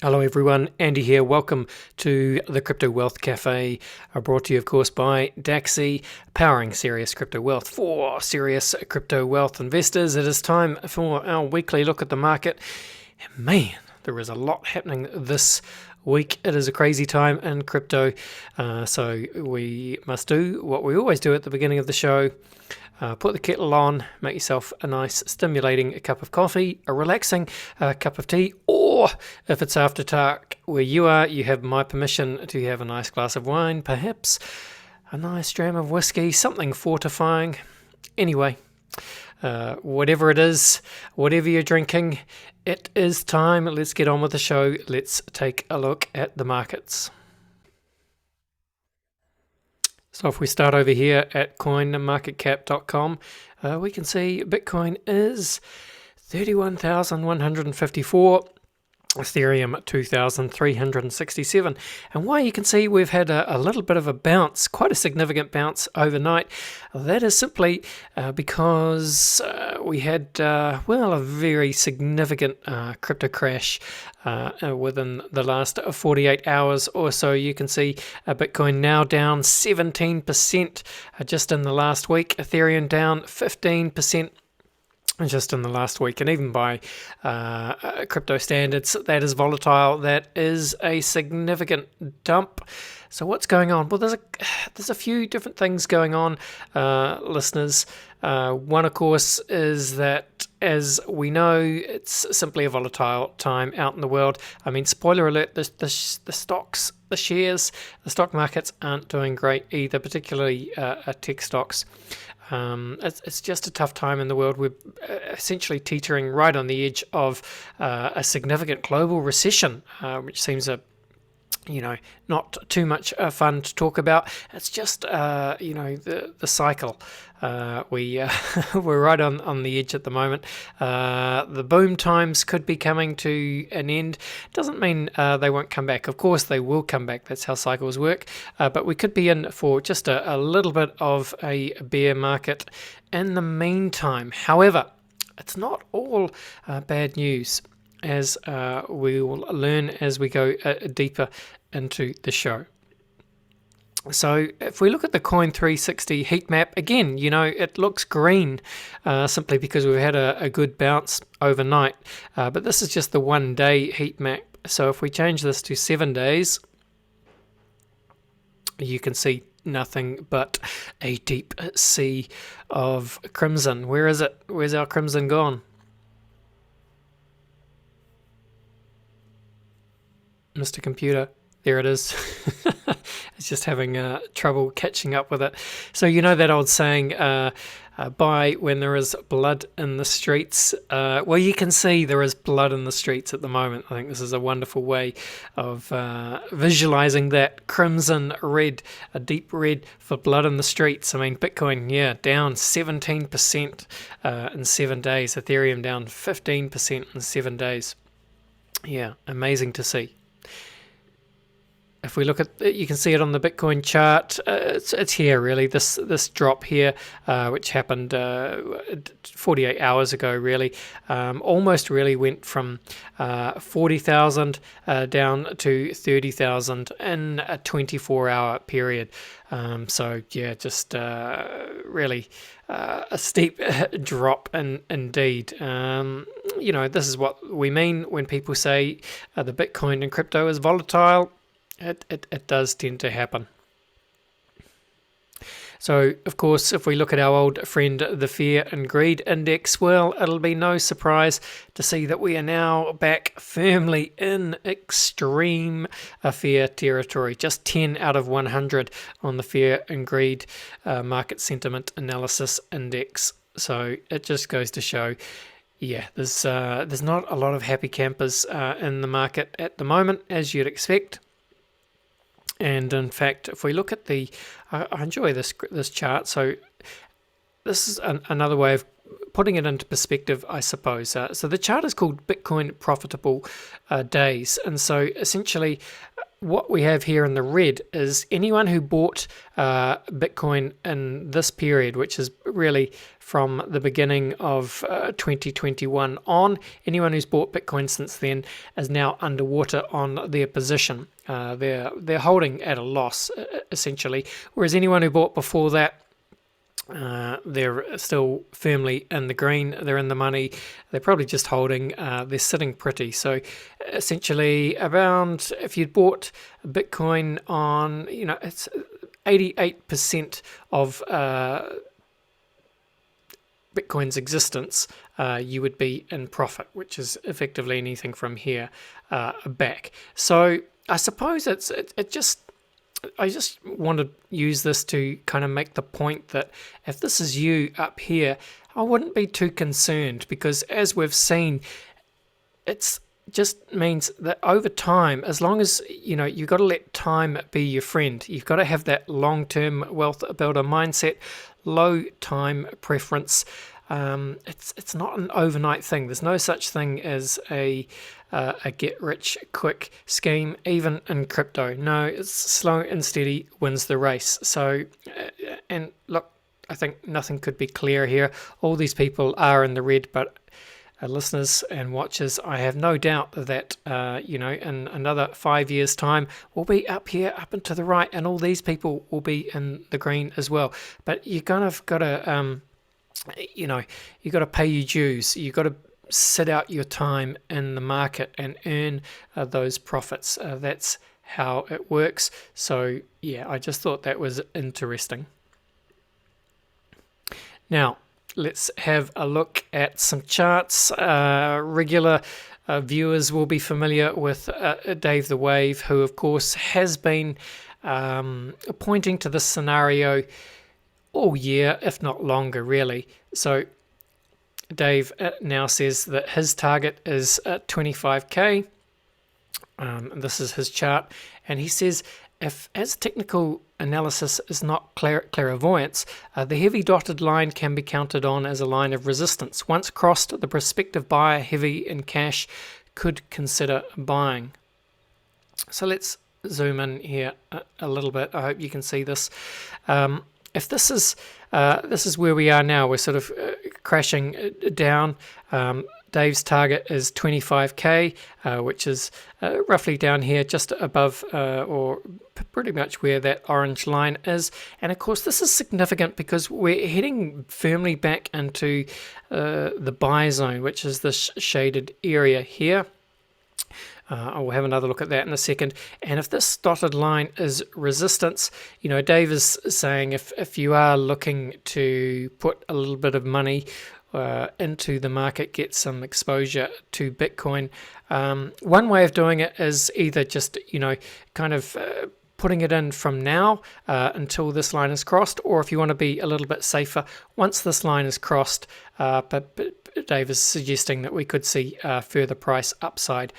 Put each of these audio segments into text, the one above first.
Hello everyone, Andy here. Welcome to the Crypto Wealth Cafe, brought to you of course by Dacxi, powering serious crypto wealth for serious crypto wealth investors. It is time for our weekly look at the market. And man, there is a lot happening this week. It is a crazy time in crypto, so we must do what we always do at the beginning of the show. Put the kettle on, make yourself a nice stimulating cup of coffee, a relaxing cup of tea, or if it's after dark where you are, you have my permission to have a nice glass of wine, perhaps a nice dram of whiskey, something fortifying. Anyway, whatever it is, whatever you're drinking, it is time. Let's get on with the show. Let's take a look at the markets. So if we start over here at coinmarketcap.com, we can see Bitcoin is 31,154, Ethereum 2,367. And why you can see we've had a little bit of a bounce, quite a significant bounce overnight, that is simply because we had, a very significant crypto crash within the last 48 hours or so. You can see Bitcoin now down 17% just in the last week, Ethereum down 15% just in the last week, and even by crypto standards, that is volatile. That is a significant dump. So what's going on? Well, there's a few different things going on, listeners. One, of course, is that, as we know, it's simply a volatile time out in the world. I mean, spoiler alert, the stocks, the shares, the stock markets aren't doing great either, particularly tech stocks. It's just a tough time in the world. We're essentially teetering right on the edge of a significant global recession, which seems not too much fun to talk about. It's just, the cycle. We're right on the edge at the moment. The boom times could be coming to an end. Doesn't mean they won't come back. Of course, they will come back. That's how cycles work. But we could be in for just a little bit of a bear market in the meantime. However, it's not all bad news, as we will learn as we go deeper into the show. So if we look at the Coin360 heat map, again, it looks green simply because we've had a good bounce overnight. But this is just the 1 day heat map. So if we change this to 7 days, you can see nothing but a deep sea of crimson. Where is it? Where's our crimson gone? Mr. Computer, there it is. It's just having trouble catching up with it. So that old saying, buy when there is blood in the streets. Well, you can see there is blood in the streets at the moment. I think this is a wonderful way of visualizing that crimson red, a deep red for blood in the streets. I mean, Bitcoin, down 17% in 7 days. Ethereum down 15% in 7 days. Yeah, amazing to see. If we look at it, you can see it on the Bitcoin chart. It's here really. This drop here, which happened 48 hours ago, really, almost really went from 40,000 down to 30,000 in a 24-hour period. Just really a steep drop indeed. This is what we mean when people say the Bitcoin and crypto is volatile. It does tend to happen. So, of course, if we look at our old friend, the Fear and Greed Index, well, it'll be no surprise to see that we are now back firmly in extreme fear territory. Just 10 out of 100 on the Fear and Greed Market Sentiment Analysis Index. So it just goes to show, there's not a lot of happy campers in the market at the moment, as you'd expect. And in fact, if we look at I enjoy this chart. So this is another way of putting it into perspective, I suppose. So the chart is called Bitcoin Profitable Days. And so essentially what we have here in the red is anyone who bought Bitcoin in this period, which is really from the beginning of 2021 on. Anyone who's bought Bitcoin since then is now underwater on their position. They're holding at a loss, essentially, whereas anyone who bought before that, they're still firmly in the green, they're in the money, they're probably just holding, they're sitting pretty. So essentially, around, if you'd bought Bitcoin on, it's 88% of Bitcoin's existence, you would be in profit, which is effectively anything from here back. So I suppose I just want to use this to kind of make the point that if this is you up here, I wouldn't be too concerned, because as we've seen, it's just means that over time, as long as you've got to let time be your friend, you've got to have that long-term wealth builder mindset, low time preference. It's not an overnight thing. There's no such thing as a get-rich-quick scheme, even in crypto. No, it's slow and steady wins the race. So, and look, I think nothing could be clearer here. All these people are in the red, but listeners and watchers, I have no doubt that, in another 5 years' time, we'll be up here, up and to the right, and all these people will be in the green as well. But you kind of got to, you got to pay your dues. You got to sit out your time in the market and earn those profits. That's how it works. So yeah, I just thought that was interesting. Now let's have a look at some charts. Regular viewers will be familiar with Dave the Wave, who of course has been pointing to this scenario all year, if not longer, really. So Dave now says that his target is 25k. This is his chart, and he says if, as technical analysis is not clairvoyance, the heavy dotted line can be counted on as a line of resistance. Once crossed, the prospective buyer heavy in cash could consider buying. So let's zoom in here a little bit. I hope you can see this. If this is where we are now, we're sort of crashing down. Dave's target is 25k, which is roughly down here, just above or pretty much where that orange line is. And of course, this is significant because we're heading firmly back into the buy zone, which is this shaded area here. I will have another look at that in a second. And if this dotted line is resistance, Dave is saying if you are looking to put a little bit of money into the market, get some exposure to Bitcoin, one way of doing it is either just, kind of putting it in from now until this line is crossed, or if you want to be a little bit safer, once this line is crossed, but Dave is suggesting that we could see further price upside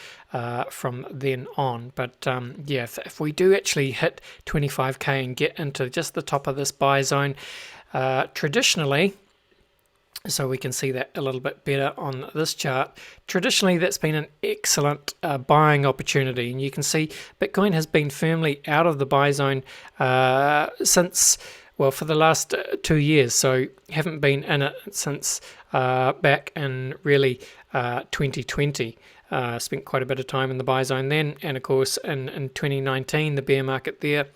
from then on. But yeah, if we do actually hit 25k and get into just the top of this buy zone, traditionally, so we can see that a little bit better on this chart. Traditionally, that's been an excellent buying opportunity, and you can see Bitcoin has been firmly out of the buy zone since, well, for the last 2 years. So haven't been in it since back in really 2020. Spent quite a bit of time in the buy zone then, and of course in 2019, the bear market there.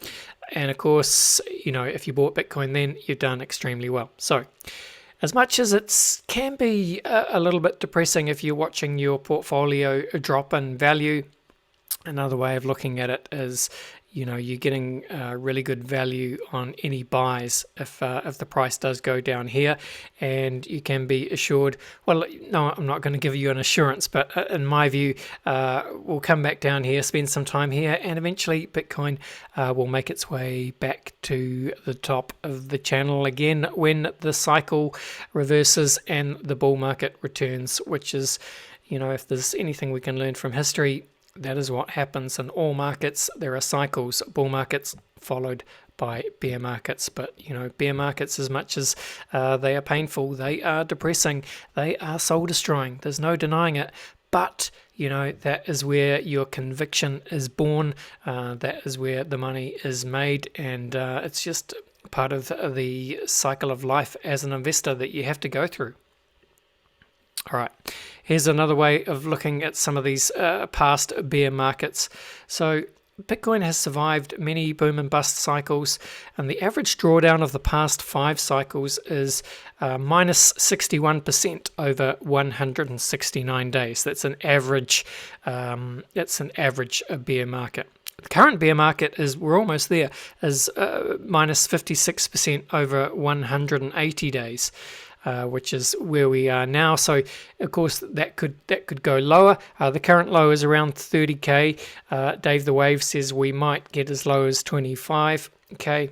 And of course, if you bought Bitcoin then, you've done extremely well. So as much as it can be a little bit depressing if you're watching your portfolio drop in value, another way of looking at it is, you're getting really good value on any buys if the price does go down here, and you can be assured. Well, no, I'm not going to give you an assurance, but in my view, we'll come back down here, spend some time here, and eventually Bitcoin will make its way back to the top of the channel again when the cycle reverses and the bull market returns, which is, if there's anything we can learn from history, that is what happens in all markets. There are cycles, bull markets followed by bear markets. But, bear markets, as much as they are painful, they are depressing, they are soul destroying. There's no denying it. But, that is where your conviction is born. That is where the money is made. And it's just part of the cycle of life as an investor that you have to go through. All right, here's another way of looking at some of these past bear markets. So Bitcoin has survived many boom and bust cycles, and the average drawdown of the past 5 cycles is minus 61% over 169 days. That's an average. That's an average bear market. The current bear market is, we're almost there, is minus 56% over 180 days. Which is where we are now. So of course that could go lower. The current low is around 30k. Dave the Wave says we might get as low as 25k,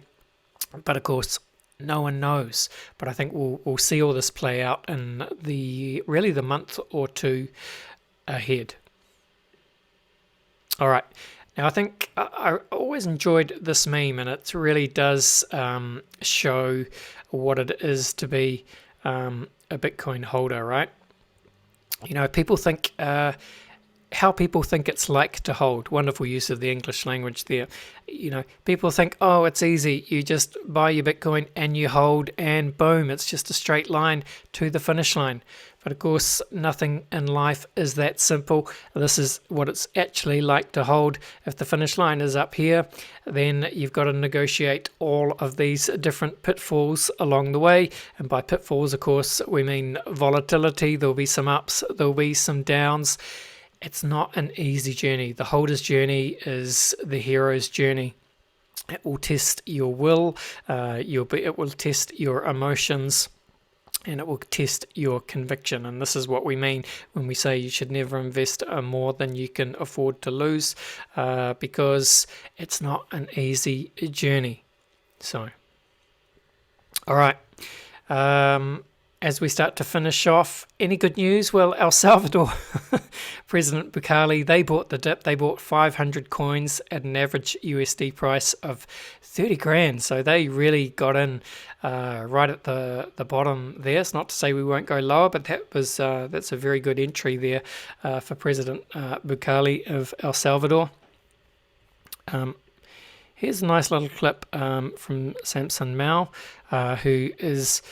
but of course no one knows. But I think we'll see all this play out in the month or two ahead. All right. Now, I think I always enjoyed this meme, and it really does show what it is to be a Bitcoin holder, right? You know, people think how people think it's like to hold. Wonderful use of the English language there. You know, people think, oh, it's easy. You just buy your Bitcoin and you hold, and boom, it's just a straight line to the finish line. But of course, nothing in life is that simple. This is what it's actually like to hold. If the finish line is up here, then you've got to negotiate all of these different pitfalls along the way. And by pitfalls, of course, we mean volatility. There'll be some ups, there'll be some downs. It's not an easy journey. The holder's journey is the hero's journey. It will test your will. It will test your emotions. And it will test your conviction. And this is what we mean when we say you should never invest more than you can afford to lose, because it's not an easy journey. So, all right. As we start to finish off, any good news? Well, El Salvador, President Bukele, they bought the dip. They bought 500 coins at an average USD price of 30 grand. So they really got in right at the bottom there. It's not to say we won't go lower, but that's a very good entry there for President Bukele of El Salvador. Here's a nice little clip from Samson Mao, who is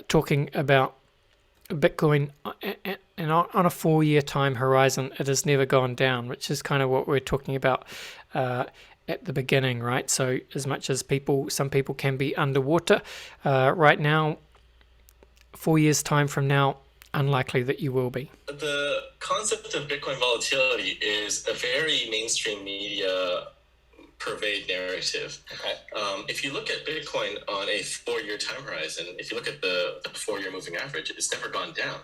talking about Bitcoin, and on a 4-year time horizon, it has never gone down, which is kind of what we're talking about at the beginning, right? So as much as some people can be underwater right now, 4 years time from now, unlikely that you will be. The concept of Bitcoin volatility is a very mainstream media pervade narrative. Okay. If you look at Bitcoin on a 4-year time horizon, if you look at the 4-year moving average, it's never gone down.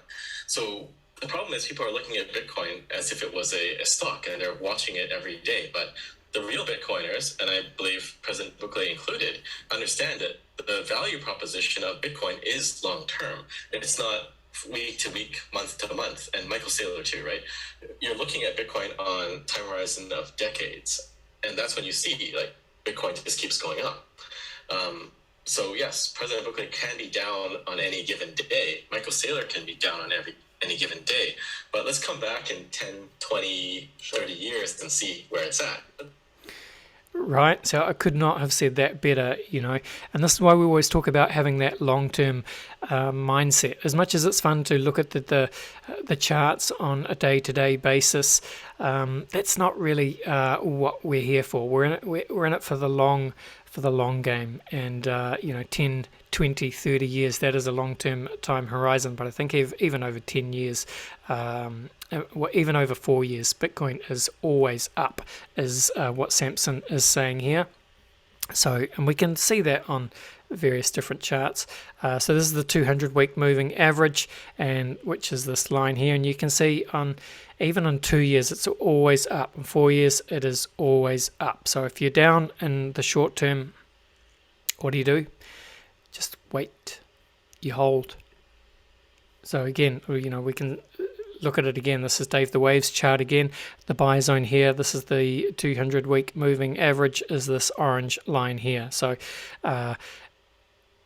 So the problem is people are looking at Bitcoin as if it was a stock, and they're watching it every day. But the real Bitcoiners, and I believe President Bukele included, understand that the value proposition of Bitcoin is long-term. It's not week to week, month to month, and Michael Saylor too, right? You're looking at Bitcoin on time horizon of decades. And that's when you see, like, Bitcoin just keeps going up. So yes, President Bukele can be down on any given day. Michael Saylor can be down on any given day. But let's come back in 10, 20, 30 years and see where it's at. Right, so I could not have said that better, you know, and this is why we always talk about having that long-term mindset. As much as it's fun to look at the charts on a day-to-day basis, that's not really what we're here for. We're in it for the long game, and 10, 20, 30 years, that is a long-term time horizon. But I think even over 10 years, even over 4 years, Bitcoin is always up, is what Samson is saying here. So, and we can see that on various different charts. So this is the 200-week moving average, and which is this line here, and you can see even on 2 years, it's always up. In 4 years, it is always up. So if you're down in the short term, what do? Just wait. You hold. So again, we can look at it again. This is Dave the Waves chart again. The buy zone here. This is the 200-week moving average. Is this orange line here? So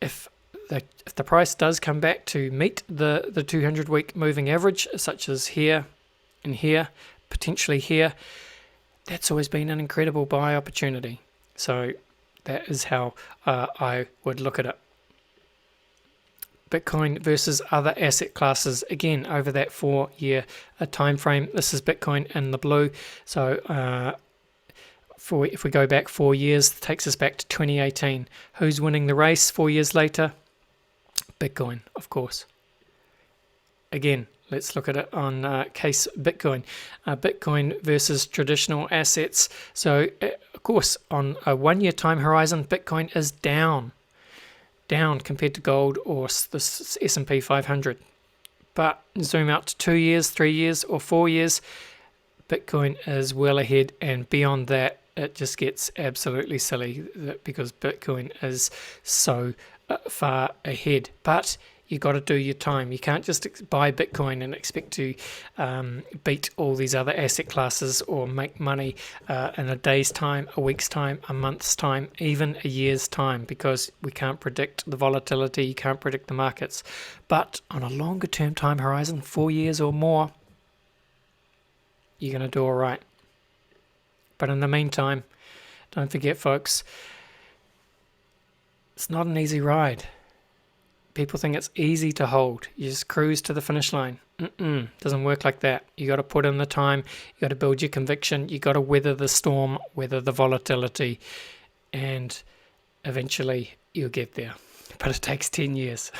if the price does come back to meet the 200-week moving average, such as here and here, potentially here, that's always been an incredible buy opportunity. So That is how I would look at it. Bitcoin versus other asset classes, again, over that 4-year time frame. This is Bitcoin in the blue. So if we go back 4 years, it takes us back to 2018. Who's winning the race 4 years later? Bitcoin, of course. Again, let's look at it on case Bitcoin. Bitcoin versus traditional assets. So, of course, on a 1-year time horizon, Bitcoin is down compared to gold or the S&P 500. But zoom out to 2 years, 3 years, or 4 years, Bitcoin is well ahead, and beyond that, it just gets absolutely silly because Bitcoin is so far ahead. But you got to do your time. You can't just buy Bitcoin and expect to beat all these other asset classes or make money in a day's time, a week's time, a month's time, even a year's time, because we can't predict the volatility, you can't predict the markets. But on a longer term time horizon, 4 years or more, you're going to do all right. But in the meantime, don't forget, folks, it's not an easy ride. People think it's easy to hold. You just cruise to the finish line. Doesn't work like that. You got to put in the time. You got to build your conviction. You got to weather the storm, weather the volatility, and eventually you'll get there. But it takes 10 years.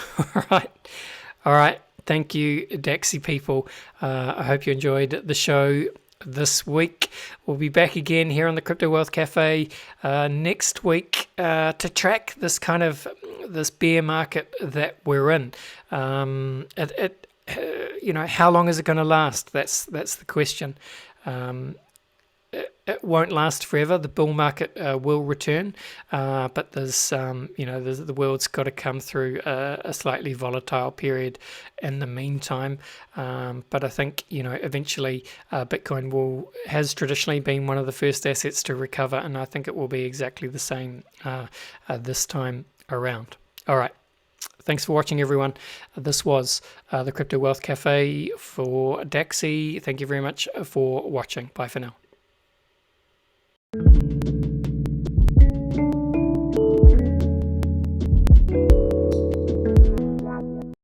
All right. Thank you, Dacxi people. I hope you enjoyed the show this week. We'll be back again here on the Crypto Wealth Cafe next week to track this kind of this bear market that we're in. How long is it going to last? That's the question. It won't last forever. The bull market will return, but the world's got to come through a slightly volatile period in the meantime. But I think eventually Bitcoin has traditionally been one of the first assets to recover, and I think it will be exactly the same this time around. All right. Thanks for watching, everyone. This was the Crypto Wealth Cafe for Dacxi. Thank you very much for watching. Bye for now.